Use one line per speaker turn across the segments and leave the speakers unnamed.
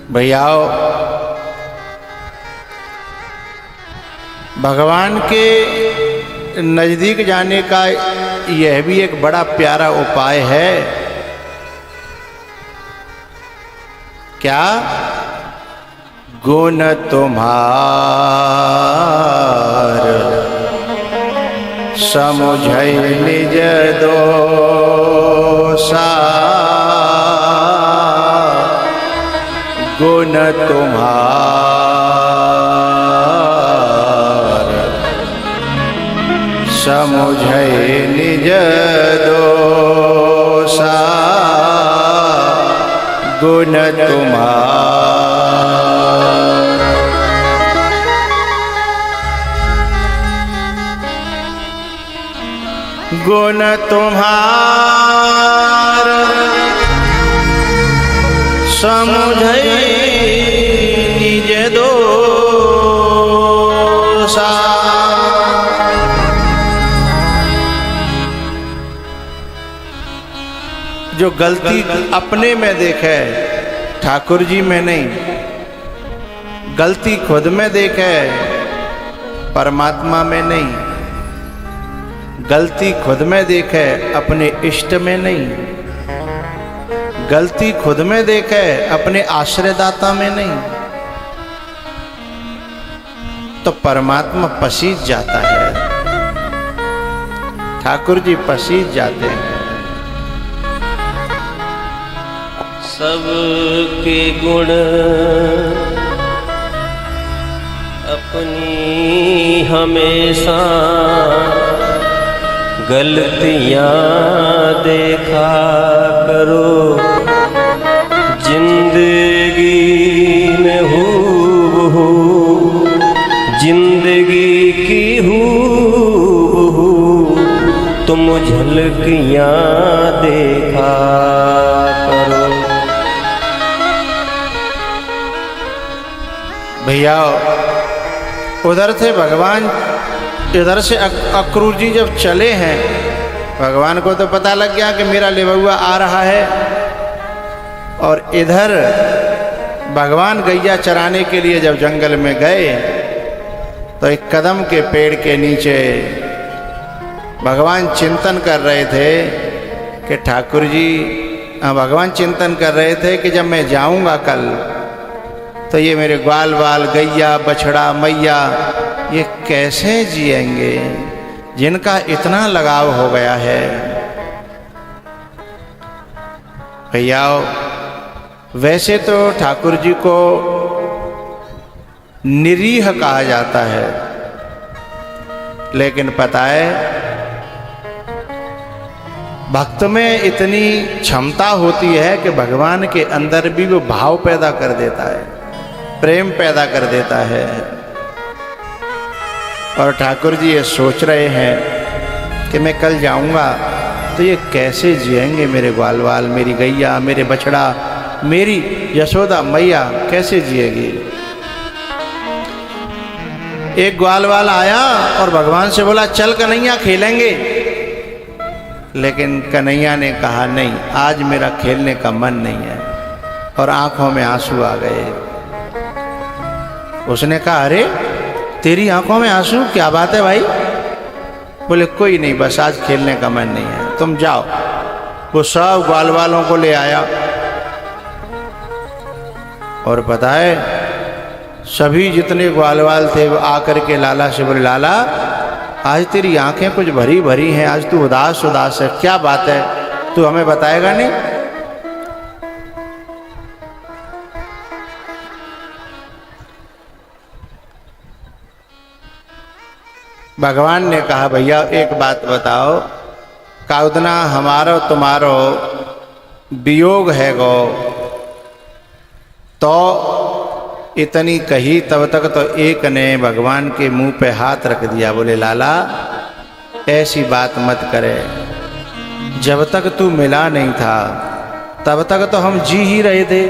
भैयाओ, भगवान के नजदीक जाने का यह भी एक बड़ा प्यारा उपाय है। क्या? गुण तुम्हार समुझै निज दोषा, गुण तुम्हार समुझै निज दोषा, गुण तुम्हार। गुण तुम्हार समुझै निज दोषा, जो गलती अपने में देखे, ठाकुर जी में नहीं, गलती खुद में देखे, परमात्मा में नहीं, गलती खुद में देखे, अपने इष्ट में नहीं, गलती खुद में देखे, अपने आश्रयदाता में नहीं, तो परमात्मा पसीज जाता है, ठाकुर जी पसीज जाते हैं।
सबके गुण अपनी हमेशा गलतियां देखा करो, जिंदगी में हूबहू जिंदगी की हूबहू तुम झलकियां देखा करो।
भैया, उधर से भगवान, इधर से अक्रूर जी जब चले हैं, भगवान को तो पता लग गया कि मेरा लेवुआ आ रहा है, और इधर भगवान गैया चराने के लिए जब जंगल में गए तो एक कदम के पेड़ के नीचे भगवान चिंतन कर रहे थे कि ठाकुर जी, भगवान चिंतन कर रहे थे कि जब मैं जाऊंगा कल तो ये मेरे ग्वाल वाल, गैया, बछड़ा, मैया, ये कैसे जिएंगे जिनका इतना लगाव हो गया है। भैया, वैसे तो ठाकुर जी को निरीह कहा जाता है, लेकिन पता है भक्त में इतनी क्षमता होती है कि भगवान के अंदर भी वो भाव पैदा कर देता है, प्रेम पैदा कर देता है। और ठाकुर जी ये सोच रहे हैं कि मैं कल जाऊंगा तो ये कैसे जिएंगे मेरे ग्वाल वाल, मेरी गैया, मेरे बछड़ा, मेरी यशोदा मैया कैसे जिएगी। एक ग्वाल वाल आया और भगवान से बोला, चल कन्हैया खेलेंगे, लेकिन कन्हैया ने कहा नहीं, आज मेरा खेलने का मन नहीं है, और आंखों में आंसू आ गए। उसने कहा, अरे तेरी आंखों में आंसू, क्या बात है भाई? बोले, कोई नहीं, बस आज खेलने का मन नहीं है, तुम जाओ। वो सब ग्वाल वालों को ले आया, और पता है सभी जितने ग्वाल वाल थे वो आकर के लाला से बोले, लाला आज तेरी आंखें कुछ भरी भरी हैं, आज तू उदास उदास है, क्या बात है? तू हमें बताएगा नहीं? भगवान ने कहा, भैया एक बात बताओ, काउदना हमारो तुम्हारो वियोग है गो, तो इतनी कही तब तक तो एक ने भगवान के मुंह पे हाथ रख दिया। बोले, लाला ऐसी बात मत करे, जब तक तू मिला नहीं था तब तक तो हम जी ही रहे थे,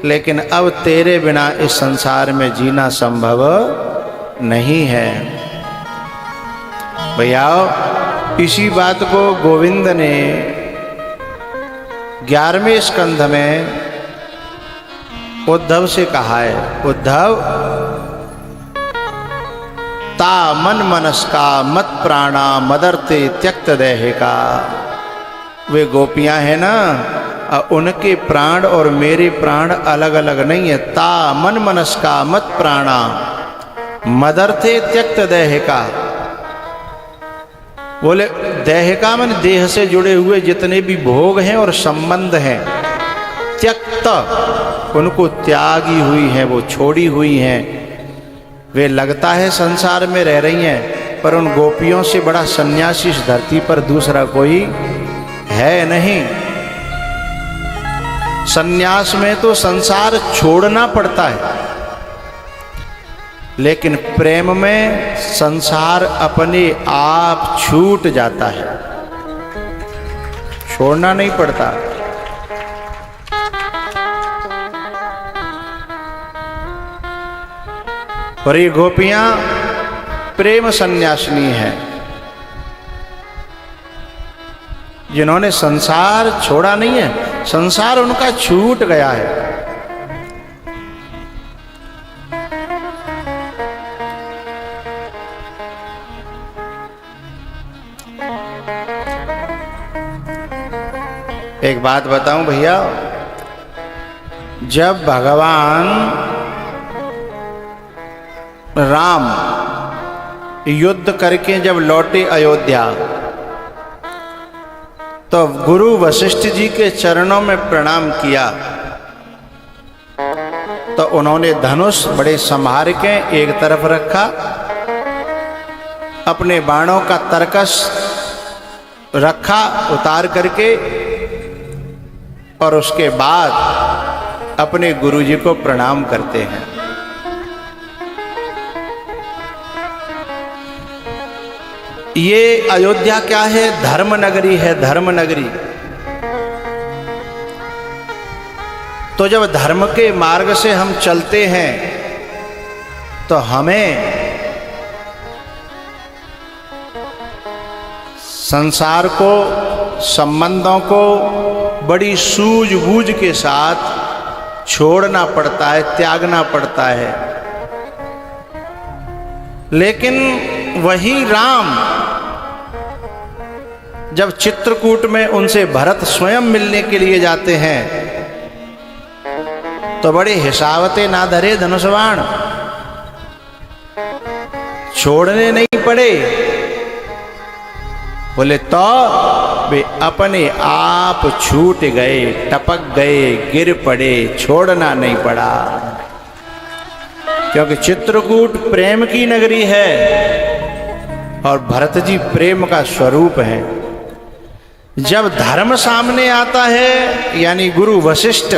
लेकिन अब तेरे बिना इस संसार में जीना संभव नहीं है। भैया, इसी बात को गोविंद ने 11वें स्कंध में उद्धव से कहा है, उद्धव ता मन मनस्का मत प्राणा मदरते त्यक्त देहिका। वे गोपियां हैं ना, उनके प्राण और मेरे प्राण अलग अलग नहीं है। ता मन मनस्का मत प्राणा मदरते त्यक्त देहिका। बोले देहिका मन देह से जुड़े हुए जितने भी भोग हैं और संबंध हैं, त्यक्त उनको त्यागी हुई हैं, वो छोड़ी हुई हैं। वे लगता है संसार में रह रही हैं, पर उन गोपियों से बड़ा सन्यासी इस धरती पर दूसरा कोई है नहीं। सन्यास में तो संसार छोड़ना पड़ता है, लेकिन प्रेम में संसार अपने आप छूट जाता है, छोड़ना नहीं पड़ता। और ये गोपियां प्रेम सन्यासिनी हैं, जिन्होंने संसार छोड़ा नहीं है, संसार उनका छूट गया है। एक बात बताऊं भैया, जब भगवान राम युद्ध करके जब लौटे अयोध्या, तो गुरु वशिष्ठ जी के चरणों में प्रणाम किया, तो उन्होंने धनुष बड़े संभार के एक तरफ रखा, अपने बाणों का तरकस रखा उतार करके, और उसके बाद अपने गुरु जी को प्रणाम करते हैं। ये अयोध्या क्या है? धर्म नगरी है, धर्म नगरी। तो जब धर्म के मार्ग से हम चलते हैं, तो हमें संसार को, संबंधों को बड़ी सूझबूझ के साथ छोड़ना पड़ता है, त्यागना पड़ता है। लेकिन वही राम जब चित्रकूट में उनसे भरत स्वयं मिलने के लिए जाते हैं, तो बड़े हिसावते ना धरे धनुष बाण, छोड़ने नहीं पड़े। बोले तो वे अपने आप छूट गए, टपक गए, गिर पड़े, छोड़ना नहीं पड़ा। क्योंकि चित्रकूट प्रेम की नगरी है और भरत जी प्रेम का स्वरूप है। जब धर्म सामने आता है, यानी गुरु वशिष्ठ,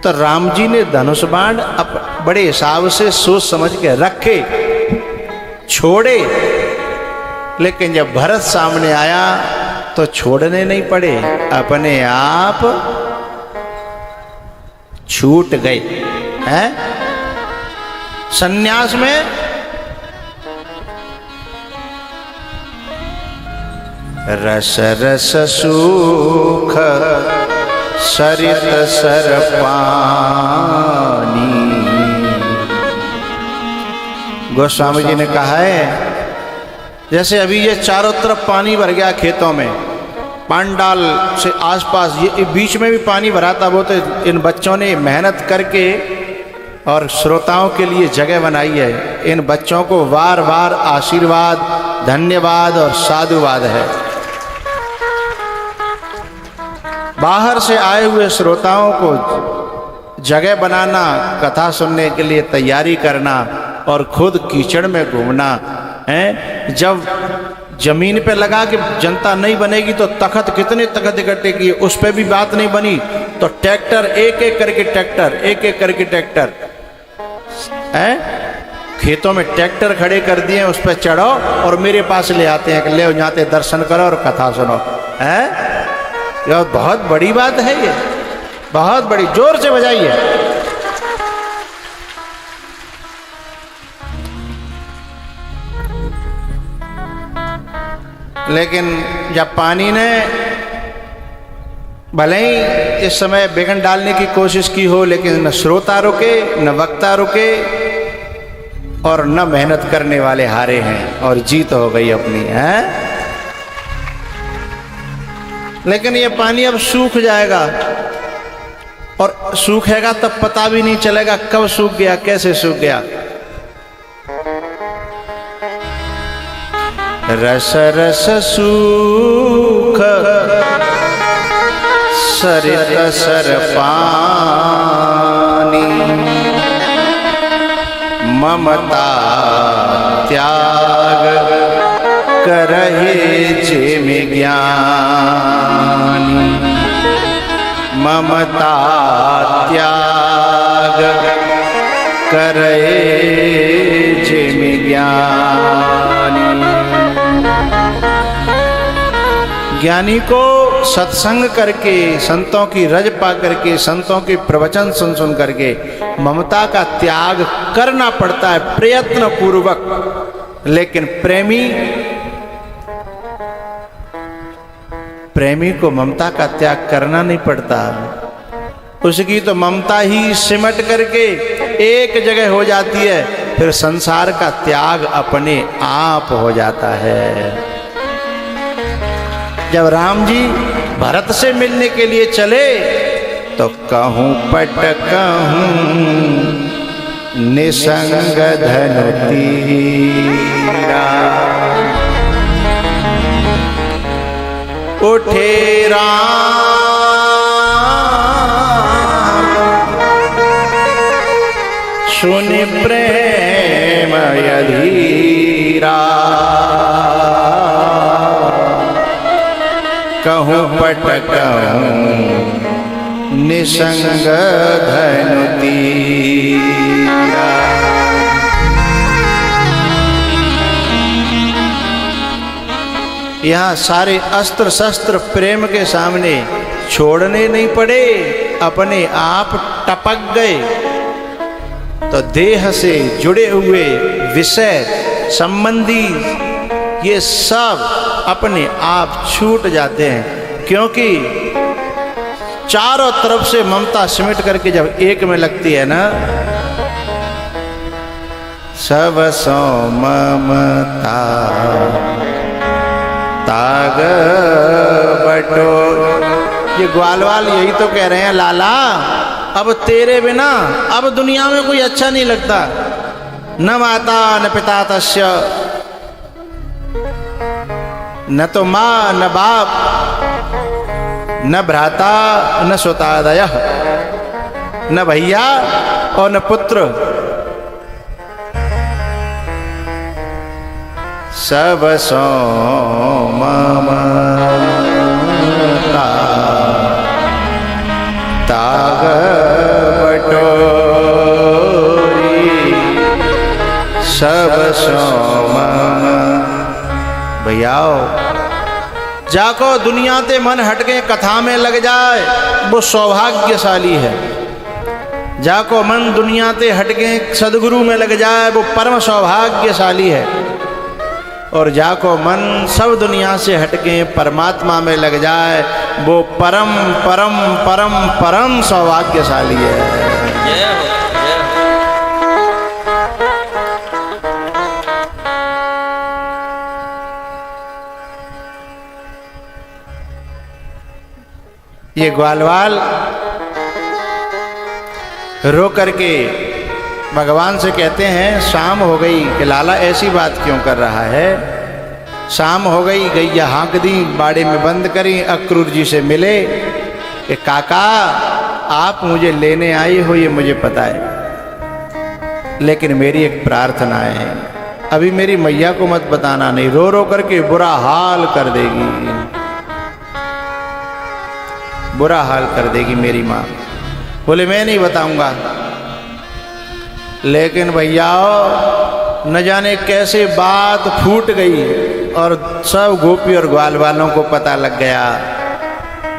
तो राम जी ने धनुष बाण बड़े हिसाब से सोच समझ के रखे, छोड़े। लेकिन जब भरत सामने आया तो छोड़ने नहीं पड़े, अपने आप छूट गए हैं। सन्यास में रस रस सुख सरित सर पानी। गोस्वामी जी ने कहा है, जैसे अभी ये चारों तरफ पानी भर गया खेतों में, पांडाल से आसपास, ये बीच में भी पानी भरा था, वो तो इन बच्चों ने मेहनत करके और श्रोताओं के लिए जगह बनाई है। इन बच्चों को बार बार आशीर्वाद, धन्यवाद और साधुवाद है। बाहर से आए हुए श्रोताओं को जगह बनाना, कथा सुनने के लिए तैयारी करना और खुद कीचड़ में घूमना है। जब जमीन पे लगा कि जनता नहीं बनेगी तो तख्त, कितने तख्त इकट्ठे किए, उस पर भी बात नहीं बनी, तो ट्रैक्टर एक एक करके ट्रैक्टर, एक एक करके ट्रैक्टर है, खेतों में ट्रैक्टर खड़े कर दिए, उस पर चढ़ो और मेरे पास ले आते हैं कि ले जाते दर्शन करो और कथा सुनो। है यह बहुत बड़ी बात है, ये बहुत बड़ी, जोर से बजाइए। लेकिन जब पानी ने भले ही इस समय विघ्न डालने की कोशिश की हो, लेकिन न श्रोता रुके, न वक्ता रुके और न मेहनत करने वाले हारे हैं और जीत हो गई अपनी है। लेकिन ये पानी अब सूख जाएगा और सूखेगा तब पता भी नहीं चलेगा कब सूख गया, कैसे सूख गया। रस रस सूख सरित सर पानी, ममता त्याग करहे जिम ज्ञानी, ममता त्याग करहे जिम ज्ञानी। ज्ञानी को सत्संग करके, संतों की रज पा करके, संतों के प्रवचन सुन सुन करके ममता का त्याग करना पड़ता है प्रयत्न पूर्वक। लेकिन प्रेमी को ममता का त्याग करना नहीं पड़ता, उसकी तो ममता ही सिमट करके एक जगह हो जाती है, फिर संसार का त्याग अपने आप हो जाता है। जब राम जी भरत से मिलने के लिए चले तो कहूं पट कहूं निसंग धनु तीरा, उठे राम सुन प्रेम अधीरा, कहूं पट कहूं निसंग धनु तीरा। यहाँ सारे अस्त्र शस्त्र प्रेम के सामने छोड़ने नहीं पड़े, अपने आप टपक गए। तो देह से जुड़े हुए विषय संबंधी ये सब अपने आप छूट जाते हैं, क्योंकि चारों तरफ से ममता सिमट करके जब एक में लगती है ना, सब सो ममता ताग बटो। ये ग्वालवाल यही तो कह रहे हैं, लाला अब तेरे बिना अब दुनिया में कोई अच्छा नहीं लगता। न माता न पिता तस्य, न तो माँ न बाप, न भ्राता न सुतादयः, न भैया और न पुत्र। सब सो ममता ताग बटोरी, सब सो भैयाओ जाको दुनिया ते मन हटके कथा में लग जाए वो सौभाग्यशाली है। जाको मन दुनिया ते हटके सदगुरु में लग जाए वो परम सौभाग्यशाली है। और जाको मन सब दुनिया से हटके परमात्मा में लग जाए वो परम परम परम परम सौभाग्यशाली है। ये ग्वालवाल रो करके भगवान से कहते हैं शाम हो गई, कि लाला ऐसी बात क्यों कर रहा है। शाम हो गई, गैया हाँक दी, बाड़े में बंद करी, अक्रूर जी से मिले कि काका आप मुझे लेने आए हो ये मुझे पता है, लेकिन मेरी एक प्रार्थना है, अभी मेरी मैया को मत बताना, नहीं रो रो करके बुरा हाल कर देगी, बुरा हाल कर देगी मेरी माँ। बोले मैं नहीं बताऊंगा। लेकिन भैयाओ न जाने कैसे बात फूट गई और सब गोपी और ग्वाल वालों को पता लग गया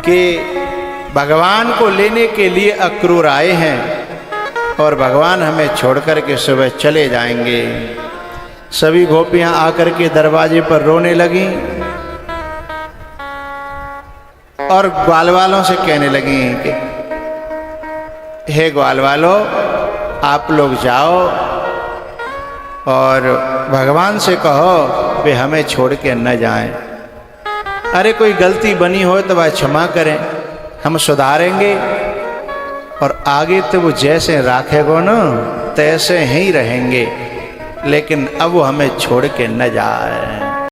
कि भगवान को लेने के लिए अक्रूर आए हैं और भगवान हमें छोड़ कर के सुबह चले जाएंगे। सभी गोपियां आकर के दरवाजे पर रोने लगीं। और ग्वाल वालों से कहने लगी कि हे ग्वाल वालों, आप लोग जाओ और भगवान से कहो वे हमें छोड़ के न जाएं। अरे कोई गलती बनी हो तो वह क्षमा करें, हम सुधारेंगे और आगे तो वो जैसे राखेगो ना तैसे ही रहेंगे, लेकिन अब वो हमें छोड़ के न जाए।